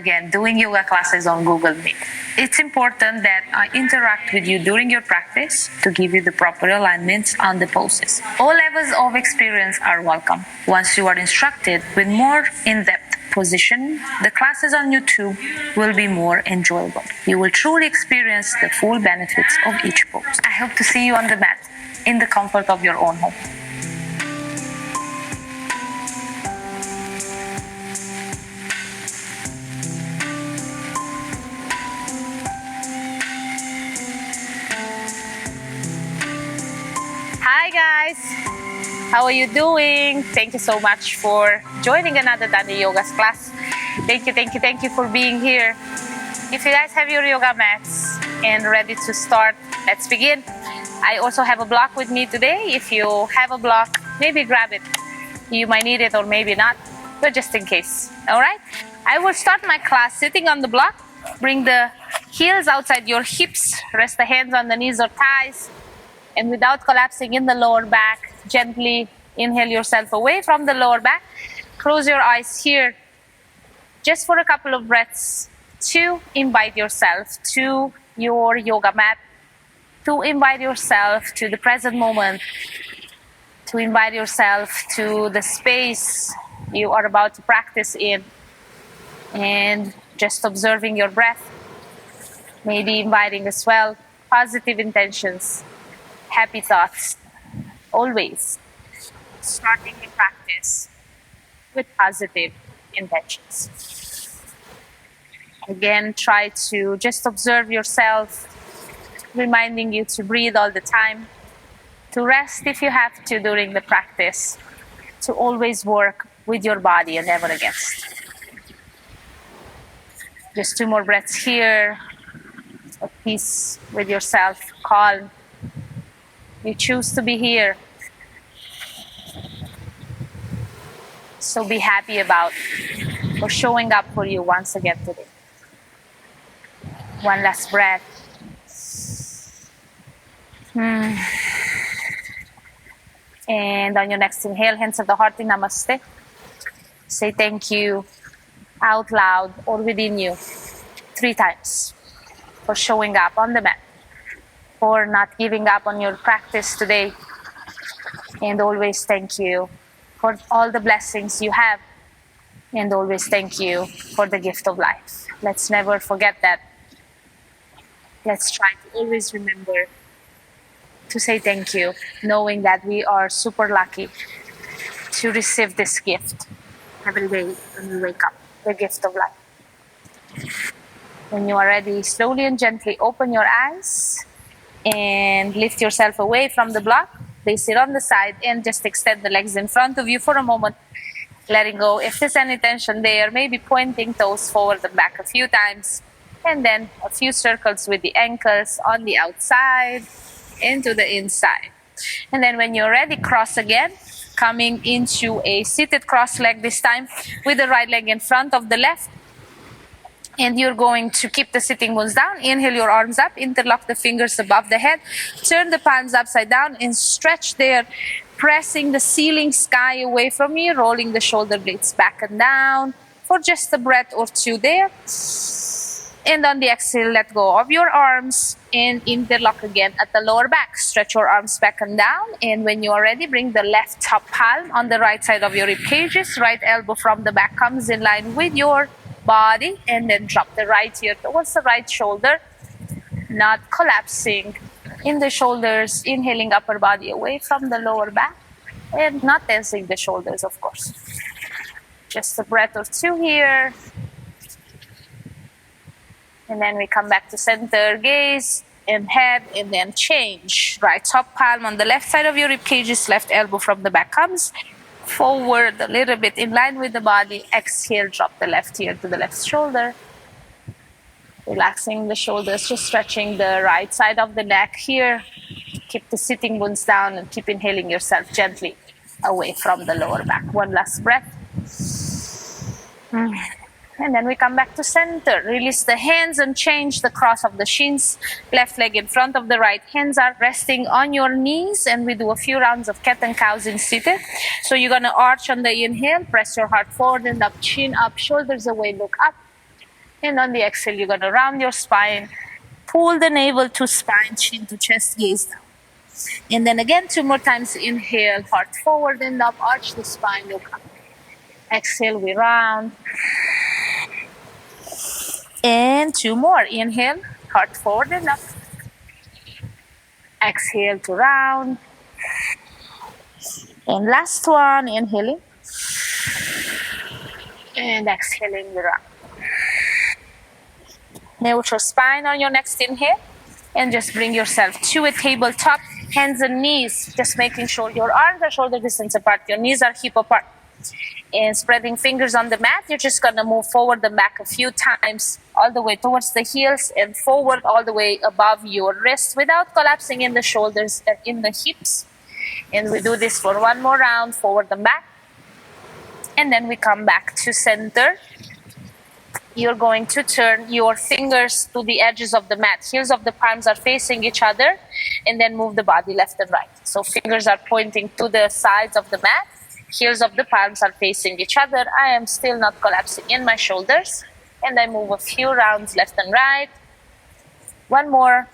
again doing yoga classes on Google Meet. It's important that I interact with you during your practice to give you the proper alignments on the poses. All levels of experience are welcome. Once you are instructed with more in-depth position, the classes on YouTube will be more enjoyable. You will truly experience the full benefits of each pose. I hope to see you on the mat in the comfort of your own home. Hi guys, how are you doing? Thank you so much for joining another Dany Yoga class. Thank you for being here. If you guys have your yoga mats and ready to start, let's begin. I also have a block with me today. If you have a block, maybe grab it. You might need it or maybe not, but just in case. All right, I will start my class sitting on the block. Bring the heels outside your hips, rest the hands on the knees or thighs. And without collapsing in the lower back, gently inhale yourself away from the lower back. Close your eyes here just for a couple of breaths to invite yourself to your yoga mat, to invite yourself to the present moment, to invite yourself to the space you are about to practice in, and just observing your breath, maybe inviting as well positive intentions, happy thoughts, always starting the practice with positive intentions. Again, try to just observe yourself, reminding you to breathe all the time, to rest if you have to during the practice, to always work with your body and never against. Just 2 more breaths here, at peace with yourself, calm. You choose to be here, so be happy about for showing up for you once again today. One last breath. And on your next inhale, hands of the heart in Namaste. Say thank you out loud or within you 3 times for showing up on the mat, for not giving up on your practice today, and always thank you for all the blessings you have, and always thank you for the gift of life. Let's never forget that. Let's try to always remember to say thank you, knowing that we are super lucky to receive this gift every day when we wake up, the gift of life. When you are ready, slowly and gently open your eyes and lift yourself away from the block. Place it on the side and just extend the legs in front of you for a moment, letting go. If there's any tension there, maybe pointing toes forward and back a few times, and then a few circles with the ankles on the outside into the inside. And then when you're ready, cross again, coming into a seated cross leg this time with the right leg in front of the left. And you're going to keep the sitting bones down. Inhale your arms up, interlock the fingers above the head, turn the palms upside down and stretch there, pressing the ceiling sky away from you, rolling the shoulder blades back and down for just a breath or 2 there. And on the exhale, let go of your arms and interlock again at the lower back. Stretch your arms back and down. And when you are ready, bring the left top palm on the right side of your rib cages. Right elbow from the back comes in line with your body, and then drop the right ear towards the right shoulder, not collapsing in the shoulders, inhaling upper body away from the lower back, and not tensing the shoulders, of course. Just a breath or 2 here. And then we come back to center, gaze and head, and then change. Right top palm on the left side of your rib cages, left elbow from the back comes forward a little bit in line with the body. Exhale, drop the left ear to the left shoulder. Relaxing the shoulders, just stretching the right side of the neck here. Keep the sitting bones down and keep inhaling yourself gently away from the lower back. One last breath. And then we come back to center. Release the hands and change the cross of the shins. Left leg in front of the right. Hands are resting on your knees. And we do a few rounds of cat and cows in seated. So you're going to arch on the inhale. Press your heart forward and up. Chin up. Shoulders away. Look up. And on the exhale, you're going to round your spine. Pull the navel to spine, chin to chest, gaze down. And then again, 2 more times. Inhale, heart forward and up, arch the spine, look up. Exhale, we round. And 2 more. Inhale, heart forward and up. Exhale to round. And last one, inhaling. And exhaling, we round. Neutral spine on your next inhale. And just bring yourself to a tabletop, hands and knees, just making sure your arms are shoulder distance apart, your knees are hip apart. And spreading fingers on the mat, you're just going to move forward and back a few times, all the way towards the heels and forward all the way above your wrists without collapsing in the shoulders and in the hips. And we do this for one more round, forward and back. And then we come back to center. You're going to turn your fingers to the edges of the mat. Heels of the palms are facing each other, and then move the body left and right. So fingers are pointing to the sides of the mat. Heels of the palms are facing each other. I am still not collapsing in my shoulders. And I move a few rounds left and right. One more.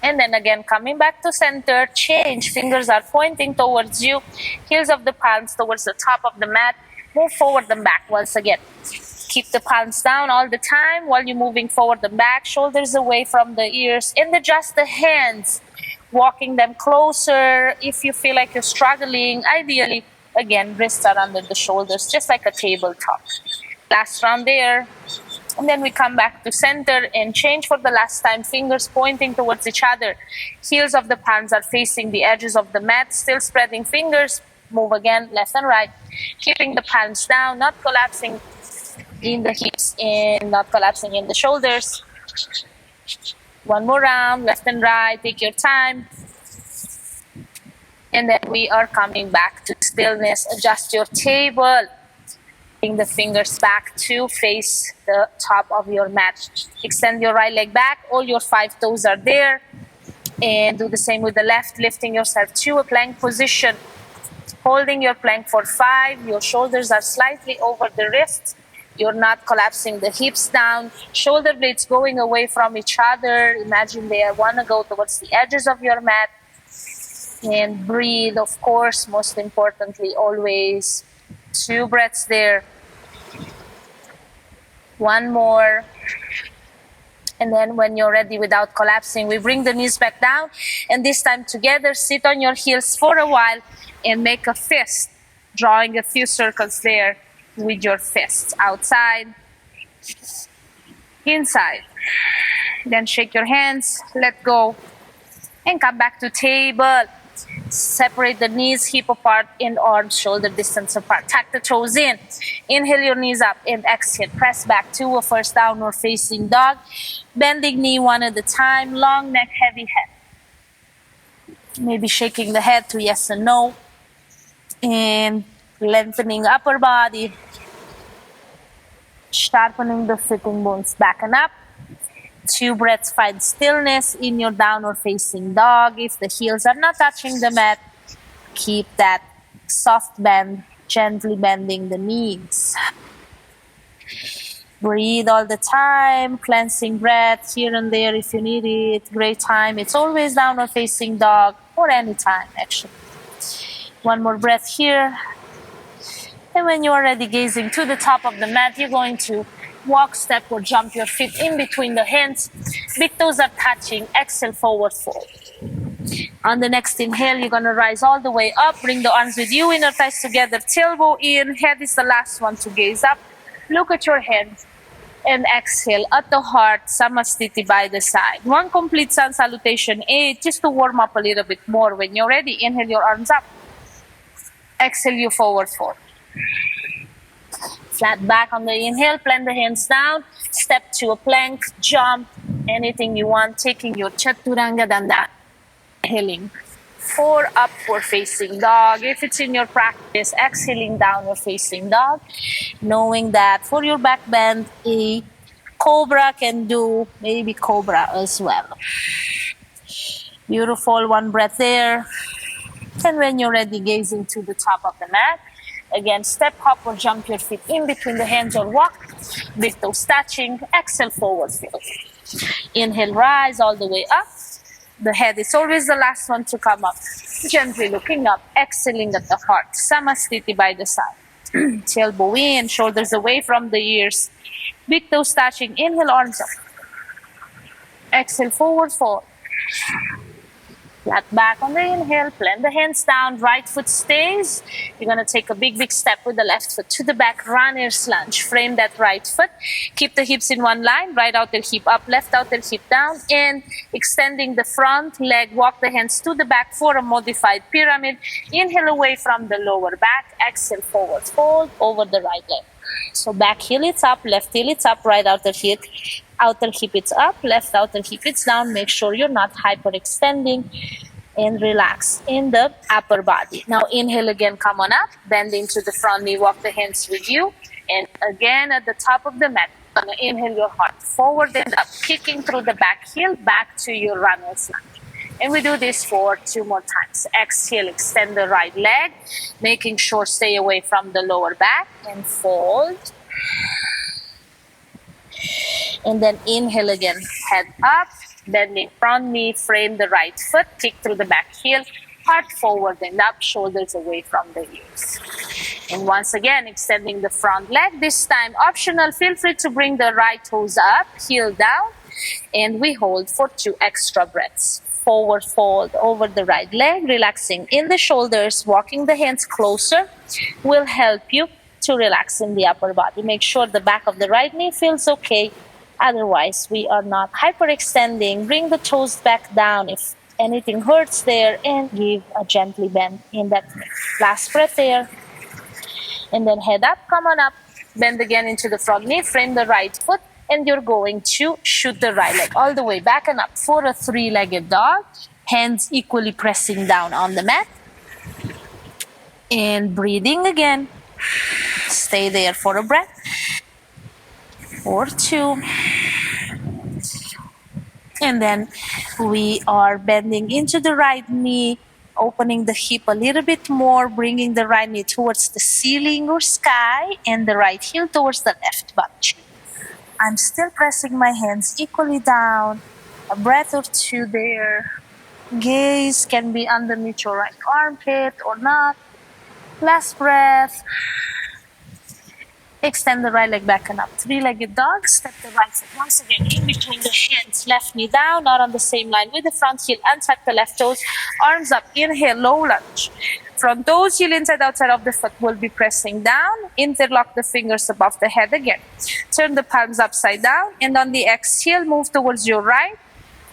And then again, coming back to center, change. Fingers are pointing towards you. Heels of the palms towards the top of the mat. Move forward and back once again. Keep the palms down all the time while you're moving forward and back, shoulders away from the ears, and adjust the hands, walking them closer. If you feel like you're struggling, ideally, again, wrists are under the shoulders, just like a tabletop. Last round there. And then we come back to center and change for the last time, fingers pointing towards each other. Heels of the palms are facing the edges of the mat, still spreading fingers. Move again, left and right. Keeping the palms down, not collapsing in the hips and not collapsing in the shoulders. One more round, left and right, take your time. And then we are coming back to stillness. Adjust your table. Bring the fingers back to face the top of your mat. Extend your right leg back, all your 5 toes are there. And do the same with the left, lifting yourself to a plank position. Holding your plank for 5, your shoulders are slightly over the wrists. You're not collapsing the hips down. Shoulder blades going away from each other. Imagine they want to go towards the edges of your mat. And breathe, of course, most importantly, always. 2 breaths there. One more. And then when you're ready without collapsing, we bring the knees back down. And this time together, sit on your heels for a while and make a fist, drawing a few circles there with your fists. Outside, inside. Then shake your hands, let go, and come back to table. Separate the knees, hip apart, and arms shoulder distance apart. Tuck the toes in. Inhale your knees up and exhale. Press back to a first downward facing dog. Bending knee one at a time. Long neck, heavy head. Maybe shaking the head to yes and no. And lengthening upper body. Sharpening the sitting bones back and up. 2 breaths, find stillness in your downward facing dog. If the heels are not touching the mat, keep that soft bend, gently bending the knees. Breathe all the time, cleansing breath here and there if you need it. Great time. It's always downward facing dog, or any time actually. One more breath here. And when you are ready, gazing to the top of the mat, you're going to walk, step, or jump your feet in between the hands. Big toes are touching. Exhale, forward fold. On the next inhale, you're going to rise all the way up. Bring the arms with you, inner thighs together, tailbone in. Head is the last one to gaze up. Look at your hands. And exhale at the heart, Samastiti by the side. One complete sun salutation, 8, just to warm up a little bit more. When you're ready, inhale your arms up. Exhale, you forward fold. Flat back on the inhale, plant the hands down, step to a plank, jump, anything you want, taking your Chaturanga Dandasana. Inhaling for upward facing dog. If it's in your practice, exhaling downward facing dog, knowing that for your back bend, a cobra can do maybe cobra as well. Beautiful, one breath there. And when you're ready, gazing to the top of the mat, Again, step, hop, or jump your feet in between the hands or walk. Big toes touching. Exhale, forward fold. Inhale, rise all the way up. The head is always the last one to come up. Gently looking up, exhaling at the heart. Samastiti by the side. Tailbone in, shoulders away from the ears. Big toes touching. Inhale, arms up. Exhale, forward fold. Flat back on the inhale, plant the hands down, right foot stays. You're going to take a big step with the left foot to the back, runner's lunge. Frame that right foot. Keep the hips in one line, right outer hip up, left outer hip down, and extending the front leg, walk the hands to the back for a modified pyramid. Inhale away from the lower back, exhale forward fold over the right leg. So back heel it's up, left heel it's up, right outer hip it's up, left outer hip it's down. Make sure you're not hyperextending and relax in the upper body. Now inhale again, come on up, bend into the front knee, walk the hands with you, and again at the top of the mat, gonna inhale your heart forward and up, kicking through the back heel back to your runner's lunge. And we do this for 2 more times. Exhale, extend the right leg, making sure stay away from the lower back and fold. And then inhale again, head up, bending front knee, frame the right foot, kick through the back heel, heart forward and up, shoulders away from the ears. And once again, extending the front leg. This time optional, feel free to bring the right toes up, heel down, and we hold for 2 extra breaths. Forward fold over the right leg, relaxing in the shoulders, walking the hands closer will help you to relax in the upper body. Make sure the back of the right knee feels okay. Otherwise, we are not hyperextending. Bring the toes back down if anything hurts there, and give a gently bend in that last breath there. And then head up, come on up, bend again into the front knee, frame the right foot, and you're going to shoot the right leg all the way back and up for a 3-legged dog. Hands equally pressing down on the mat. And breathing again. Stay there for a breath. Or 2. And then we are bending into the right knee, opening the hip a little bit more, bringing the right knee towards the ceiling or sky, and the right heel towards the left butt. I'm still pressing my hands equally down. A breath or 2 there. Gaze can be underneath your right armpit or not. Last breath. Extend the right leg back and up. 3-legged dog. Step the right foot once again in between the hands. Left knee down, not on the same line with the front heel. Untuck the left toes. Arms up. Inhale, low lunge. Front toes, heel inside, outside of the foot will be pressing down. Interlock the fingers above the head again. Turn the palms upside down. And on the exhale, move towards your right.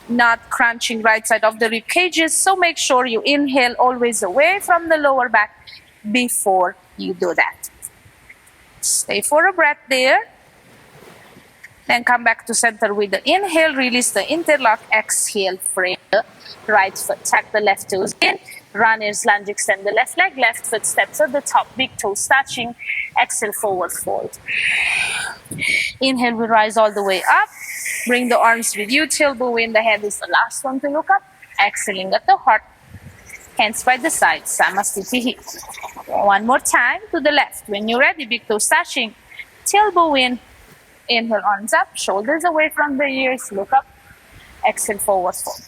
Not crunching right side of the rib cages. So make sure you inhale always away from the lower back before you do that. Stay for a breath there. Then come back to center with the inhale. Release the interlock. Exhale, frame the right foot. Tuck the left toes in. Runner's lunge, extend the left leg. Left foot steps at the top. Big toes touching. Exhale, forward fold. Inhale, we rise all the way up. Bring the arms with you. Tailbone in. The head is the last one to look up. Exhaling at the heart. Hands by the side. Samastiti. 1 more time to the left. When you're ready, big toes touching. Tailbone in. Inhale, arms up. Shoulders away from the ears. Look up. Exhale, forward fold.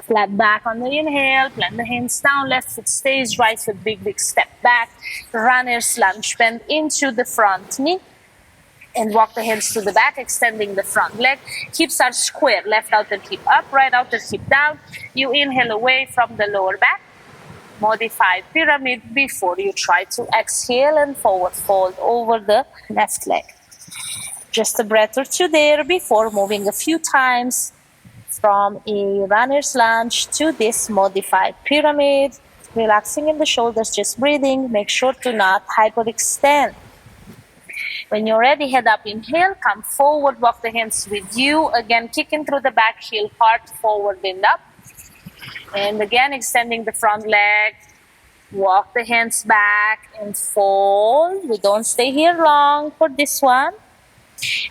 Flat back on the inhale. Plant the hands down. Left foot stays. Right foot, big step back. Runner's lunge. Bend into the front knee. And walk the hands to the back, extending the front leg. Hips are square. Left outer hip up, right outer hip down. You inhale away from the lower back. Modified pyramid before you try to exhale and forward fold over the left leg. Just a breath or 2 there before moving a few times from a runner's lunge to this modified pyramid. Relaxing in the shoulders, just breathing. Make sure to not hyperextend. When you're ready, head up, inhale, come forward, walk the hands with you. Again, kicking through the back heel, heart forward and up. And again, extending the front leg. Walk the hands back and fold. We don't stay here long for this one.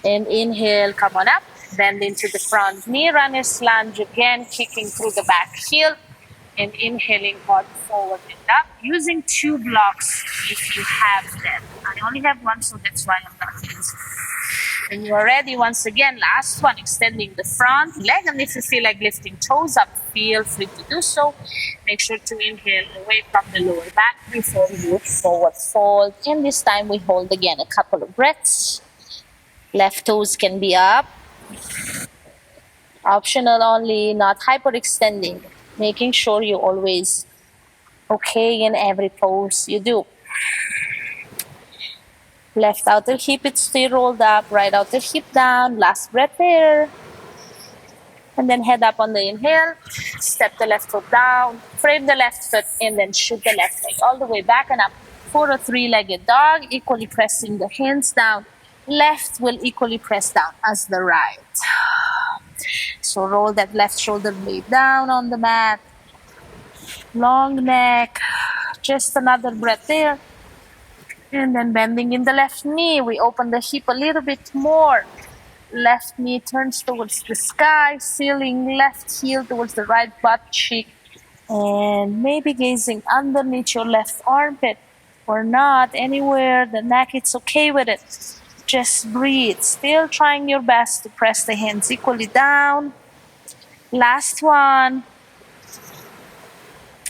And inhale, come on up. Bend into the front knee, runner's lunge again, kicking through the back heel. And inhaling hard forward and up, using 2 blocks if you have them. I only have one, so that's why I'm not using. When you are ready, once again, last one, extending the front leg. And if you feel like lifting toes up, feel free to do so. Make sure to inhale away from the lower back before you forward fold. And this time we hold again a couple of breaths. Left toes can be up. Optional only, not hyperextending. Making sure you're always okay in every pose you do. Left outer hip, it's still rolled up. Right outer hip down. Last breath there. And then head up on the inhale. Step the left foot down. Frame the left foot and then shoot the left leg all the way back and up for a 3-legged dog. Equally pressing the hands down. Left will equally press down as the right. So roll that left shoulder blade down on the mat. Long neck. Just another breath there. And then bending in the left knee, we open the hip a little bit more. Left knee turns towards the sky, sealing left heel towards the right butt cheek. And maybe gazing underneath your left armpit or not, anywhere, the neck, it's okay with it. Just breathe, still trying your best to press the hands equally down. Last one.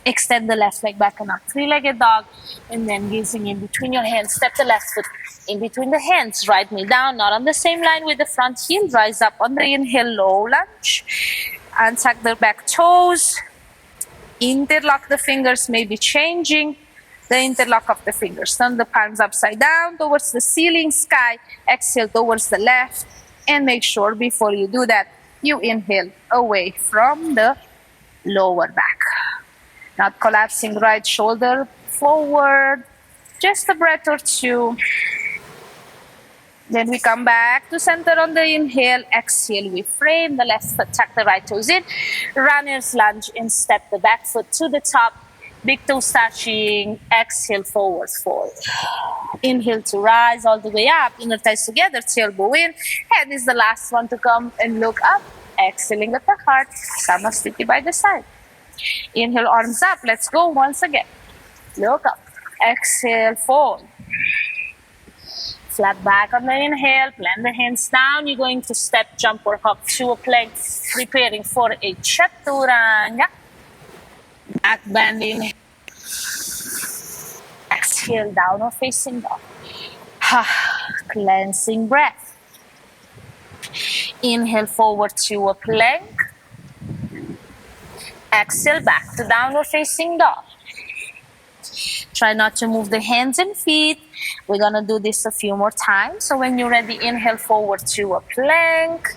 Extend the left leg back and up, 3-legged dog, and then gazing in between your hands. Step the left foot in between the hands. Right knee down, not on the same line with the front heel. Rise up on the inhale, low lunge. Untuck the back toes. Interlock the fingers, maybe changing the interlock of the fingers. Turn the palms upside down towards the ceiling, sky. Exhale towards the left. And make sure before you do that, you inhale away from the lower back. Not collapsing right shoulder forward. Just a breath or two. Then we come back to center on the inhale. Exhale, we frame the left foot, tuck the right toes in. Runner's lunge and step the back foot to the top. Big toes touching. Exhale, forward fold. Inhale to rise all the way up. Inner thighs together, tailbone in. Head is the last one to come and look up. Exhaling at the heart. Namaste by the side. Inhale, arms up. Let's go once again. Look up. Exhale, fold. Flat back on the inhale. Plant the hands down. You're going to step, jump, or hop to a plank. Preparing for a chaturanga. Back bending. Exhale, down or facing dog. Cleansing breath. Inhale forward to a plank. Exhale back to downward facing dog. Try not to move the hands and feet. We're going to do this a few more times. So when you're ready, inhale forward to a plank.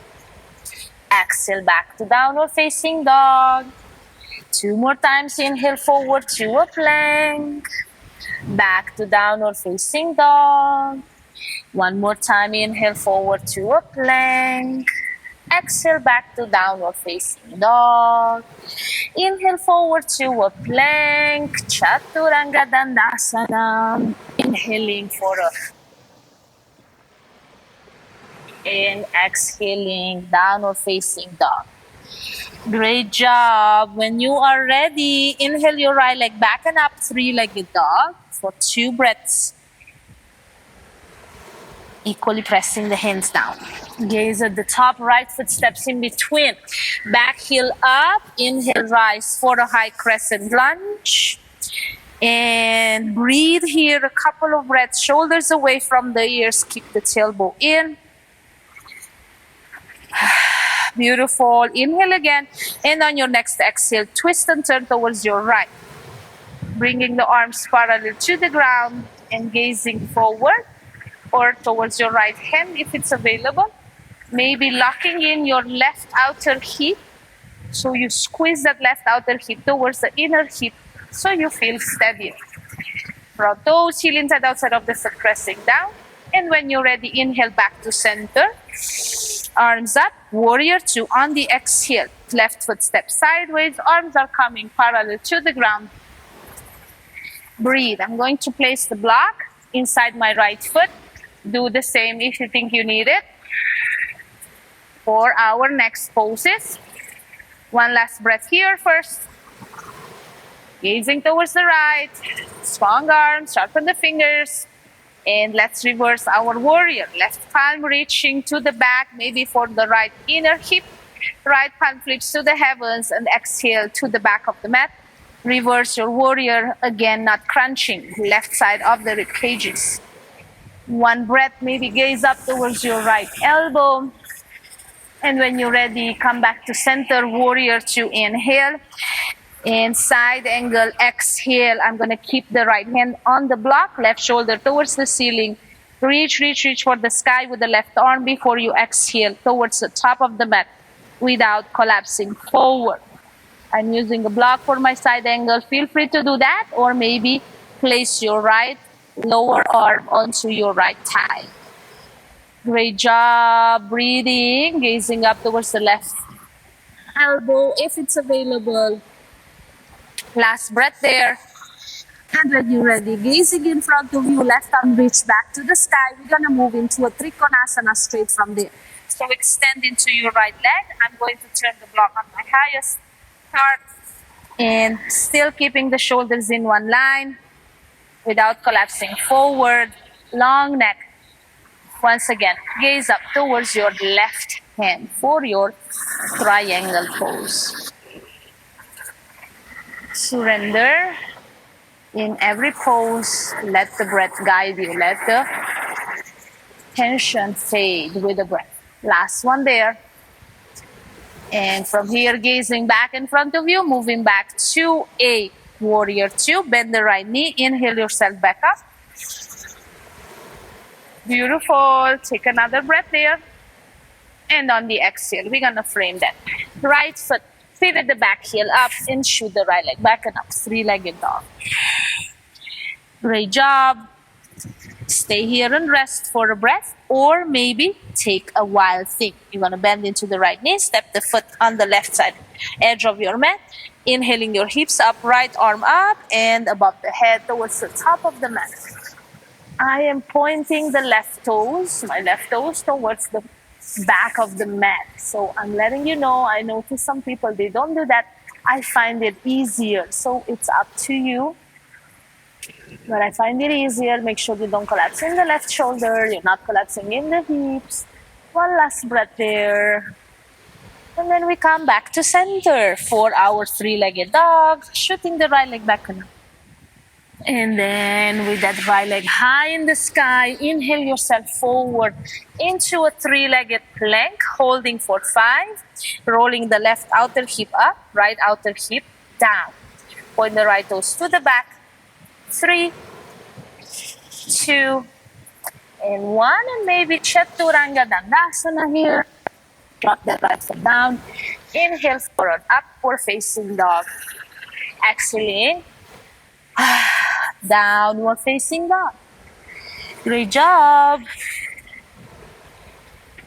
Exhale back to downward facing dog. 2 more times. Inhale forward to a plank. Back to downward facing dog. 1 more time. Inhale forward to a plank. Exhale back to downward facing dog. Inhale forward to a plank. Chaturanga Dandasana. Inhaling for a and exhaling downward facing dog. Great job. When you are ready, inhale your right leg back and up, 3-legged dog for 2 breaths. Equally pressing the hands down. Gaze at the top, right foot steps in between. Back heel up, inhale, rise for a high crescent lunge. And breathe here, a couple of breaths, shoulders away from the ears, keep the tailbone in. Beautiful. Inhale again, and on your next exhale, twist and turn towards your right. Bringing the arms parallel to the ground and gazing forward. Or towards your right hand if it's available. Maybe locking in your left outer hip. So you squeeze that left outer hip towards the inner hip so you feel steady. Front toes, heel inside, outside of the foot, pressing down. And when you're ready, inhale back to center. Arms up, warrior 2 on the exhale. Left foot steps sideways, arms are coming parallel to the ground. Breathe. I'm going to place the block inside my right foot. Do the same if you think you need it. For our next poses. 1 last breath here first. Gazing towards the right. Strong arms, sharpen the fingers. And let's reverse our warrior. Left palm reaching to the back, maybe for the right inner hip. Right palm flips to the heavens and exhale to the back of the mat. Reverse your warrior, again not crunching, left side of the rib cages. One breath, maybe gaze up towards your right elbow. And when you're ready, come back to center, warrior two, inhale. And side angle, exhale. I'm gonna keep the right hand on the block, left shoulder towards the ceiling. Reach, reach, reach for the sky with the left arm before you exhale towards the top of the mat without collapsing forward. I'm using a block for my side angle. Feel free to do that, or maybe place your right lower arm onto your right thigh. Great job breathing, gazing up towards the left elbow if it's available. Last breath there. And when you're ready, gazing in front of you, left arm reach back to the sky. We're gonna move into a Trikonasana straight from there. So extend into your right leg. I'm going to turn the block on my highest part and still keeping the shoulders in one line without collapsing forward. Long neck. Once again, gaze up towards your left hand for your triangle pose. Surrender. In every pose, let the breath guide you. Let the tension fade with the breath. Last one there. And from here, gazing back in front of you, moving back to a warrior two. Bend the right knee. Inhale yourself back up. Beautiful. Take another breath there. And on the exhale, we're going to frame that. Right foot, pivot the back heel up and shoot the right leg back and up. Three-legged dog. Great job. Stay here and rest for a breath, or maybe take a wild thing. You're going to bend into the right knee, step the foot on the left side edge of your mat, inhaling your hips up, right arm up and above the head towards the top of the mat. I am pointing the left toes, my left toes towards the back of the mat. So I'm letting you know, I notice some people, they don't do that. I find it easier. So it's up to you. But I find it easier. Make sure you don't collapse in the left shoulder. You're not collapsing in the hips. One last breath there. And then we come back to center for our three-legged dog, shooting the right leg back and up. And then with that right leg high in the sky, inhale yourself forward into a three-legged plank, holding for 5, rolling the left outer hip up, right outer hip down. Point the right toes to the back. 3, 2, and 1. And maybe Chaturanga Dandasana here. Drop that right foot down. Inhale forward, upward facing dog. Exhaling. Downward facing dog. Great job.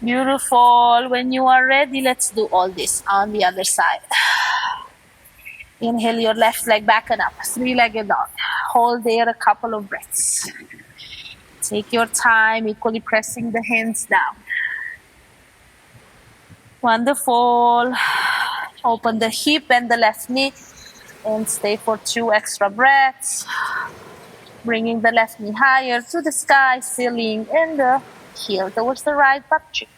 Beautiful. When you are ready, let's do all this on the other side. Inhale your left leg back and up. Three-legged dog. Hold there a couple of breaths. Take your time, equally pressing the hands down. Wonderful. Open the hip and the left knee. And stay for 2 extra breaths. Bringing the left knee higher to the sky, ceiling, and the heel towards the right butt cheek.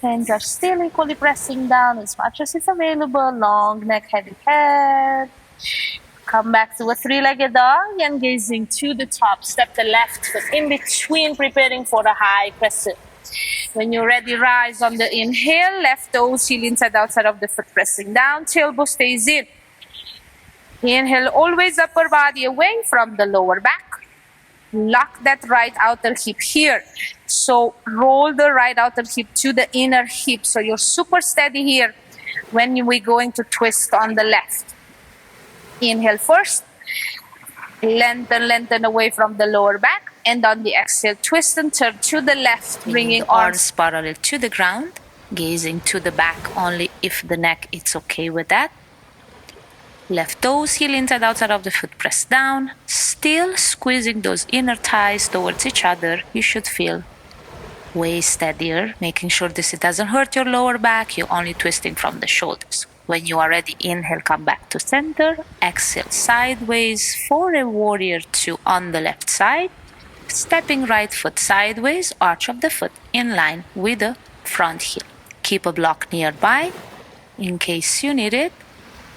Hands are still equally pressing down as much as is available. Long neck, heavy head. Come back to a three-legged dog and gazing to the top. Step the left foot in between, preparing for a high crescent. When you're ready, rise on the inhale. Left toes, heel inside, outside of the foot, pressing down. Tailbone stays in. Inhale, always upper body away from the lower back. Lock that right outer hip here. So roll the right outer hip to the inner hip. So you're super steady here when we're going to twist on the left. Inhale first. Lengthen away from the lower back. And on the exhale, twist and turn to the left, bringing arms parallel to the ground. Gazing to the back only if the neck is okay with that. Left toes, heel inside, outside of the foot, press down. Still squeezing those inner thighs towards each other. You should feel way steadier, making sure this it doesn't hurt your lower back. You're only twisting from the shoulders. When you are ready, inhale, come back to center. Exhale, sideways for a warrior two on the left side. Stepping right foot sideways, arch of the foot in line with the front heel. Keep a block nearby in case you need it.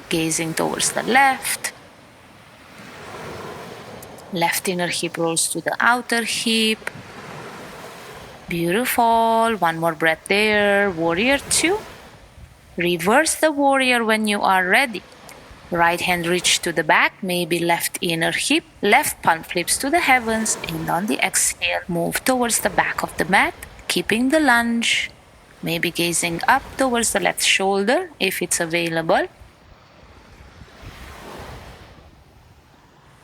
Gazing towards the left. Left inner hip rolls to the outer hip. Beautiful. One more breath there. Warrior two. Reverse the warrior when you are ready. Right hand reach to the back, maybe left inner hip, left palm flips to the heavens, and on the exhale, move towards the back of the mat, keeping the lunge, maybe gazing up towards the left shoulder if it's available.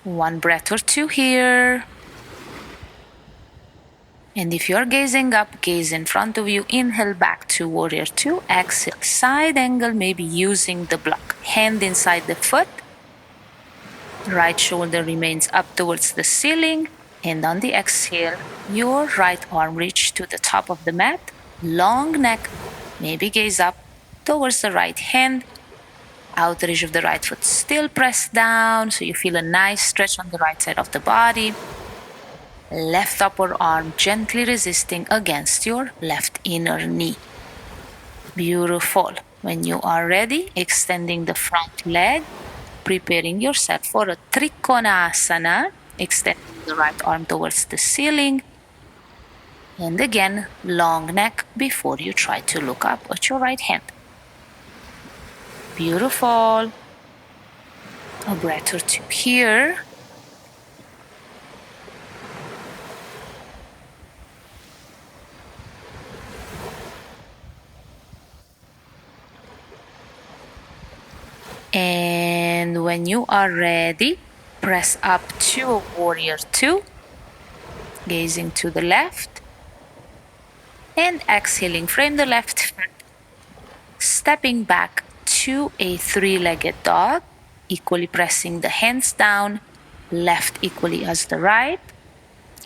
One breath or two here. And if you're gazing up, gaze in front of you, inhale back to warrior two, exhale, side angle, maybe using the block. Hand inside the foot, right shoulder remains up towards the ceiling, and on the exhale, your right arm reach to the top of the mat, long neck, maybe gaze up towards the right hand, outer edge of the right foot still pressed down, so you feel a nice stretch on the right side of the body. Left upper arm gently resisting against your left inner knee. Beautiful. When you are ready, extending the front leg, preparing yourself for a Trikonasana, extending the right arm towards the ceiling. And again, long neck before you try to look up at your right hand. Beautiful. A breath or two here. And when you are ready, press up to warrior two, gazing to the left, and exhaling, frame the left foot, stepping back to a three-legged dog, equally pressing the hands down, left equally as the right,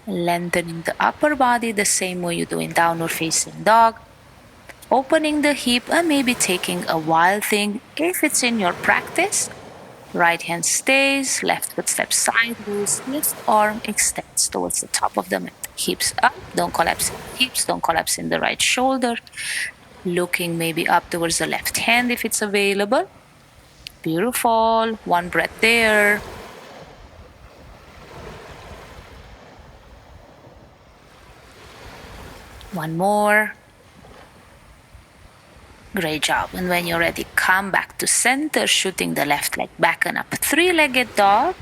lengthening the upper body the same way you do in downward facing dog, opening the hip and maybe taking a wild thing if it's in your practice. Right hand stays, left foot steps sideways, left arm extends towards the top of the mat. Hips up, don't collapse in the hips, don't collapse in the right shoulder. Looking maybe up towards the left hand if it's available. Beautiful. One breath there. One more. Great job. And when you're ready, come back to center, shooting the left leg back and up. Three-legged dog.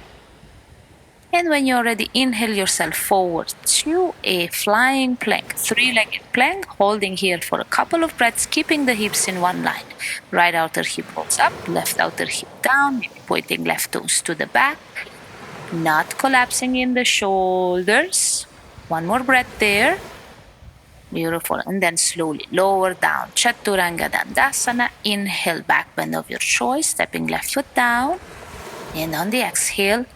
And when you're ready, inhale yourself forward to a flying plank, three-legged plank, holding here for a couple of breaths, keeping the hips in one line. Right outer hip rolls up, left outer hip down, maybe pointing left toes to the back, not collapsing in the shoulders. One more breath there. Beautiful. And then slowly lower down. Chaturanga Dandasana. Inhale, back bend of your choice, stepping left foot down. And on the exhale,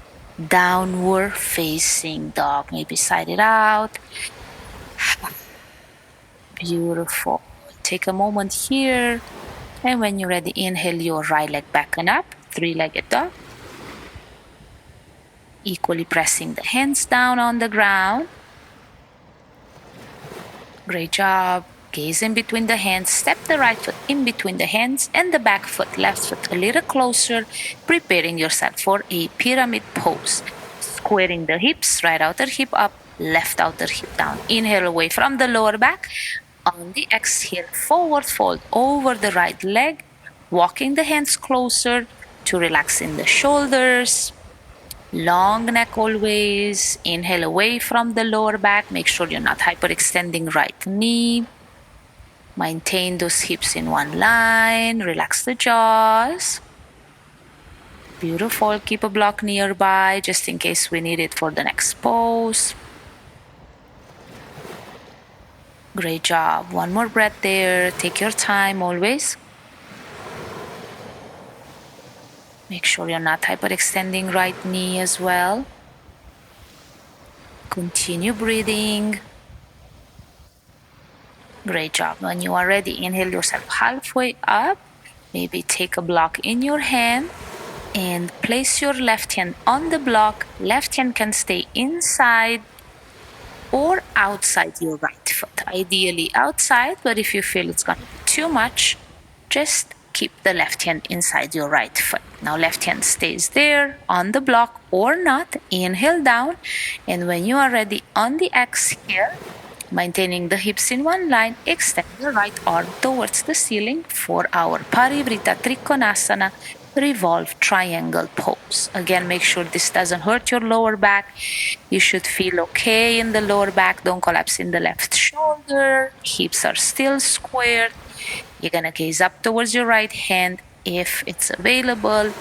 downward facing dog. Maybe side it out. Beautiful. Take a moment here. And when you're ready, inhale your right leg back and up. Three-legged dog. Equally pressing the hands down on the ground. Great job. Gaze in between the hands. Step the right foot in between the hands and the back foot, left foot a little closer, preparing yourself for a pyramid pose. Squaring the hips, right outer hip up, left outer hip down. Inhale away from the lower back. On the exhale, forward fold over the right leg, walking the hands closer to relax in the shoulders. Long neck always. Inhale away from the lower back. Make sure you're not hyperextending right knee. Maintain those hips in one line. Relax the jaws. Beautiful. Keep a block nearby just in case we need it for the next pose. Great job. One more breath there. Take your time always. Make sure you're not hyperextending right knee as well. Continue breathing. Great job. When you are ready, inhale yourself halfway up. Maybe take a block in your hand and place your left hand on the block. Left hand can stay inside or outside your right foot. Ideally outside, but if you feel it's going to be too much, just keep the left hand inside your right foot. Now left hand stays there on the block or not. Inhale down, and when you are ready on the exhale, maintaining the hips in one line, extend your right arm towards the ceiling for our Parivrita Trikonasana revolve triangle pose. Again, make sure this doesn't hurt your lower back. You should feel okay in the lower back. Don't collapse in the left shoulder. Hips are still squared. You're gonna gaze up towards your right hand if it's available.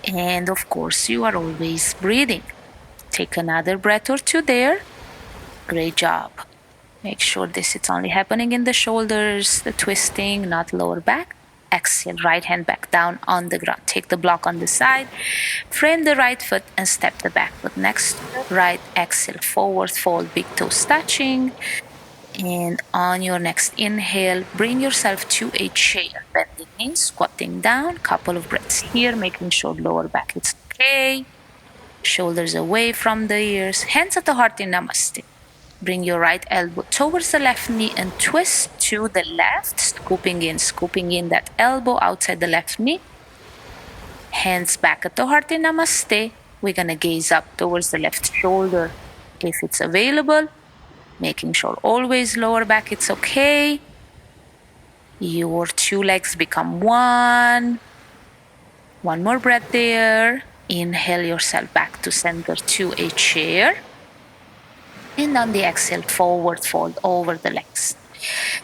And of course, you are always breathing. Take another breath or two there. Great job. Make sure this is only happening in the shoulders, the twisting, not lower back. Exhale, right hand back down on the ground. Take the block on the side, frame the right foot and step the back foot next to the right. Exhale, forward fold, big toes touching. And on your next inhale, bring yourself to a chair. Bending knees, squatting down. Couple of breaths here, making sure lower back is okay. Shoulders away from the ears. Hands at the heart in Namaste. Bring your right elbow towards the left knee and twist to the left, scooping in that elbow outside the left knee. Hands back at the heart in Namaste. We're going to gaze up towards the left shoulder if it's available. Making sure always lower back, it's okay. Your two legs become one. One more breath there. Inhale yourself back to center to a chair. And on the exhale, forward fold over the legs.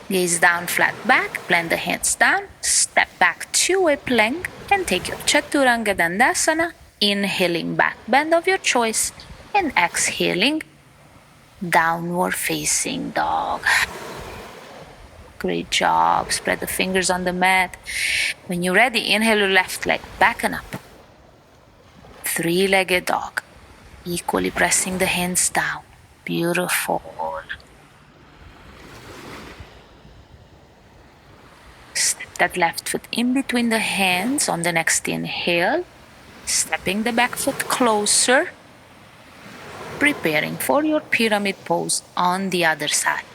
Gaze down, flat back, blend the hands down, step back to a plank, and take your Chaturanga Dandasana, inhaling back bend of your choice, and exhaling downward facing dog. Great job. Spread the fingers on the mat. When you're ready, inhale your left leg back and up. Three-legged dog. Equally pressing the hands down. Beautiful. Step that left foot in between the hands on the next inhale. Stepping the back foot closer. Preparing for your pyramid pose on the other side.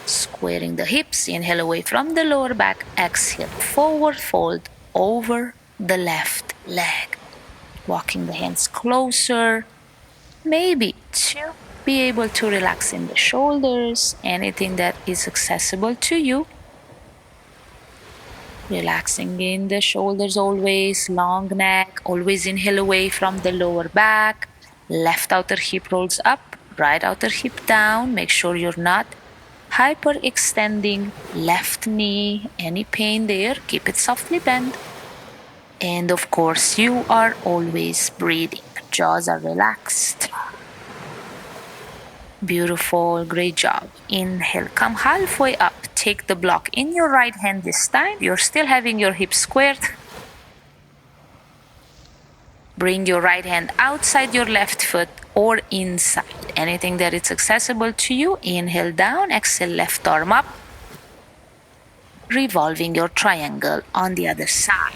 Squaring the hips. Inhale away from the lower back. Exhale. Forward fold over the left leg. Walking the hands closer. Maybe to be able to relax in the shoulders, anything that is accessible to you. Relaxing in the shoulders always, long neck, always inhale away from the lower back. Left outer hip rolls up, right outer hip down. Make sure you're not hyperextending left knee. Any pain there, keep it softly bent. And of course, you are always breathing. Jaws are relaxed. Beautiful, great job. Inhale, come halfway up. Take the block in your right hand this time. You're still having your hips squared. Bring your right hand outside your left foot or inside. Anything that is accessible to you. Inhale down, exhale left arm up. Revolving your triangle on the other side.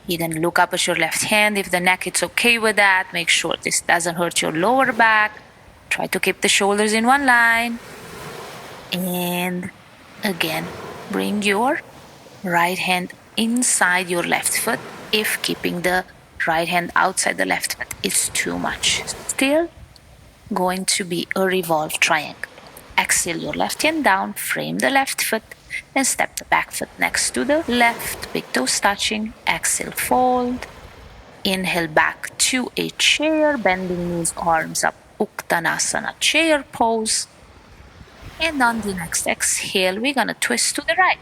You can look up at your left hand. If the neck is okay with that, make sure this doesn't hurt your lower back. Try to keep the shoulders in one line. And again, bring your right hand inside your left foot if keeping the right hand outside the left foot is too much. Still going to be a revolved triangle. Exhale your left hand down, frame the left foot, and step the back foot next to the left, big toes touching. Exhale, fold. Inhale back to a chair, bending knees, arms up, Uttanasana, chair pose. And on the next exhale, we're gonna twist to the right.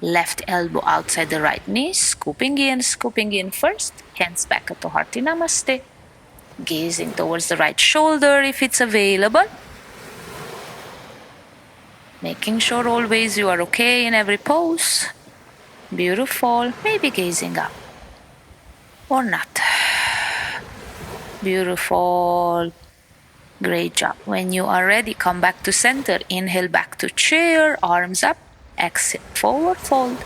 Left elbow outside the right knee, scooping in first. Hands back at the heart in Namaste. Gazing towards the right shoulder if it's available. Making sure always you are okay in every pose. Beautiful. Maybe gazing up. Or not. Beautiful. Great job. When you are ready, come back to center. Inhale back to chair, arms up. Exhale, forward fold.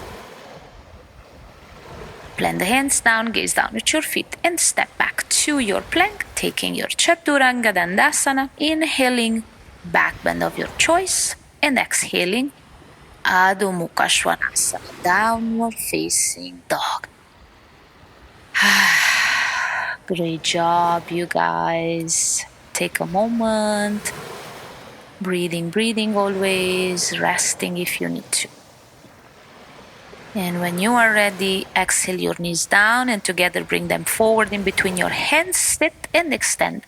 Plant the hands down, gaze down at your feet, and step back to your plank, taking your Chaturanga Dandasana. Inhaling, back bend of your choice, and exhaling, Adho Mukha Svanasana, downward facing dog. Great job, you guys. Take a moment. Breathing always. Resting if you need to. And when you are ready, exhale your knees down and together bring them forward in between your hands. Sit and extend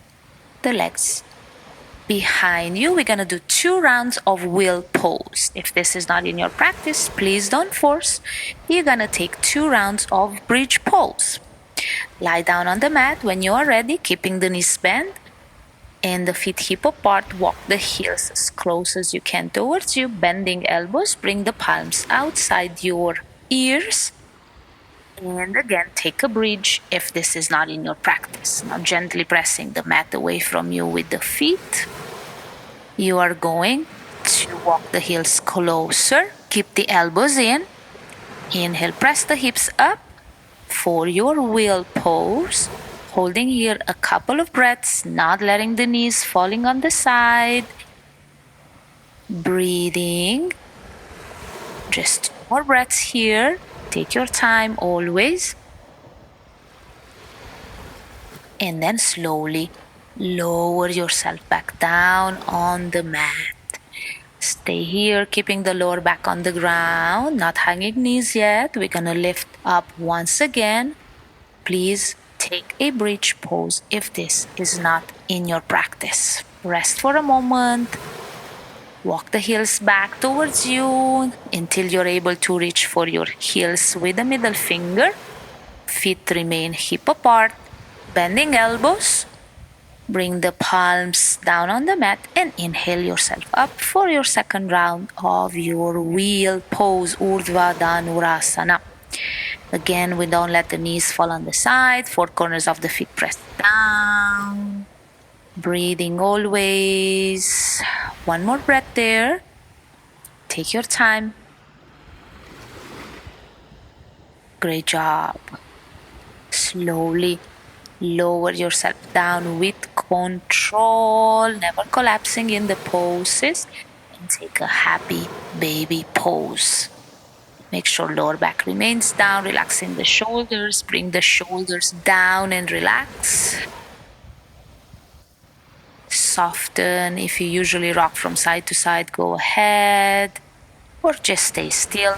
the legs behind you. We're going to do 2 rounds of wheel pose. If this is not in your practice, please don't force. You're going to take 2 rounds of bridge pose. Lie down on the mat when you are ready, keeping the knees bent and the feet hip apart. Walk the heels as close as you can towards you, bending elbows. Bring the palms outside your ears. And again, take a bridge if this is not in your practice. Now gently pressing the mat away from you with the feet. You are going to walk the heels closer. Keep the elbows in. Inhale, press the hips up for your wheel pose. Holding here a couple of breaths, not letting the knees falling on the side. Breathing. Just 2 more breaths here. Take your time always. And then slowly lower yourself back down on the mat. Stay here, keeping the lower back on the ground, not hanging knees yet. We're gonna lift up once again. Please take a bridge pose if this is not in your practice. Rest for a moment. Walk the heels back towards you until you're able to reach for your heels with the middle finger. Feet remain hip apart, bending elbows. Bring the palms down on the mat and inhale yourself up for your second round of your wheel pose, Urdhva Dhanurasana. Again, we don't let the knees fall on the side. 4 corners of the feet press down. Breathing always. 1 more breath there. Take your time. Great job. Slowly lower yourself down with control, never collapsing in the poses, and take a happy baby pose. Make sure lower back remains down, relaxing the shoulders. Bring the shoulders down and relax. Soften. If you usually rock from side to side, go ahead, or just stay still.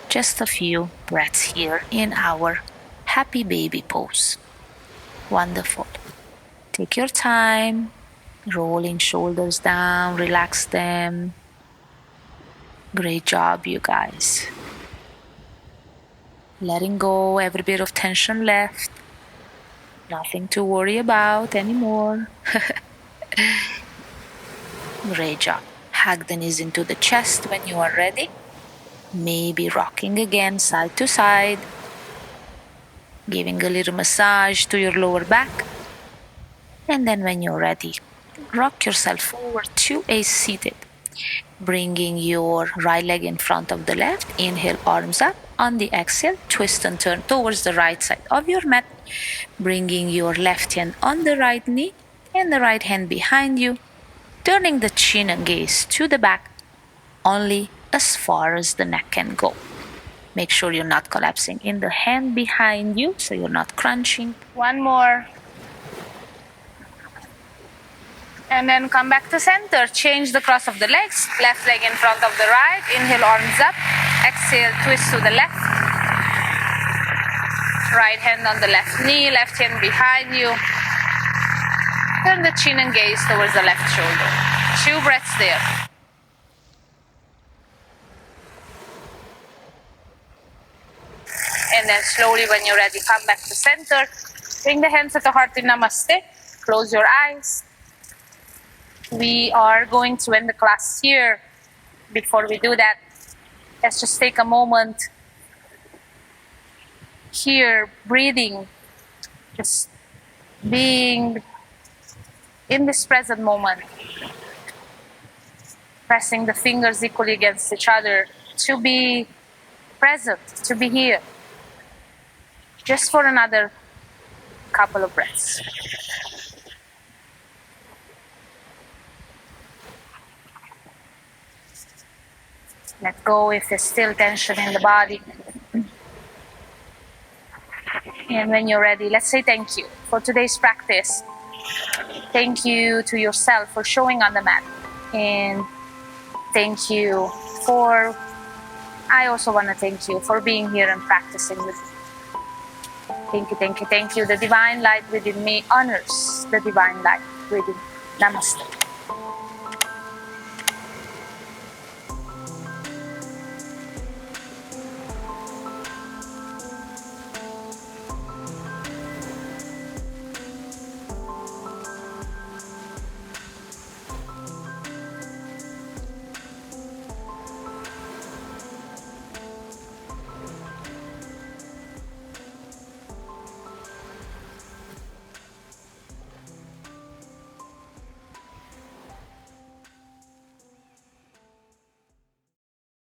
Just a few breaths here in our happy baby pose. Wonderful. Take your time, rolling shoulders down, relax them. Great job, you guys. Letting go every bit of tension left. Nothing to worry about anymore. Great job. Hug the knees into the chest when you are ready. Maybe rocking again side to side. Giving a little massage to your lower back. And then when you're ready, rock yourself forward to a seated. Bringing your right leg in front of the left. Inhale, arms up. On the exhale, twist and turn towards the right side of your mat. Bringing your left hand on the right knee and the right hand behind you. Turning the chin and gaze to the back, only as far as the neck can go. Make sure you're not collapsing in the hand behind you, so you're not crunching. 1 more. And then come back to center. Change the cross of the legs. Left leg in front of the right. Inhale, arms up. Exhale, twist to the left. Right hand on the left knee, left hand behind you. Turn the chin and gaze towards the left shoulder. 2 breaths there. And then slowly, when you're ready, come back to center. Bring the hands at the heart in Namaste. Close your eyes. We are going to end the class here. Before we do that, let's just take a moment here, breathing, just being in this present moment, pressing the fingers equally against each other to be present, to be here, just for another couple of breaths. Let go if there's still tension in the body. And when you're ready, let's say thank you for today's practice. Thank you to yourself for showing on the mat. And thank you for, I also want to thank you for being here and practicing with me. Thank you, thank you, thank you. The divine light within me honors the divine light within. Namaste.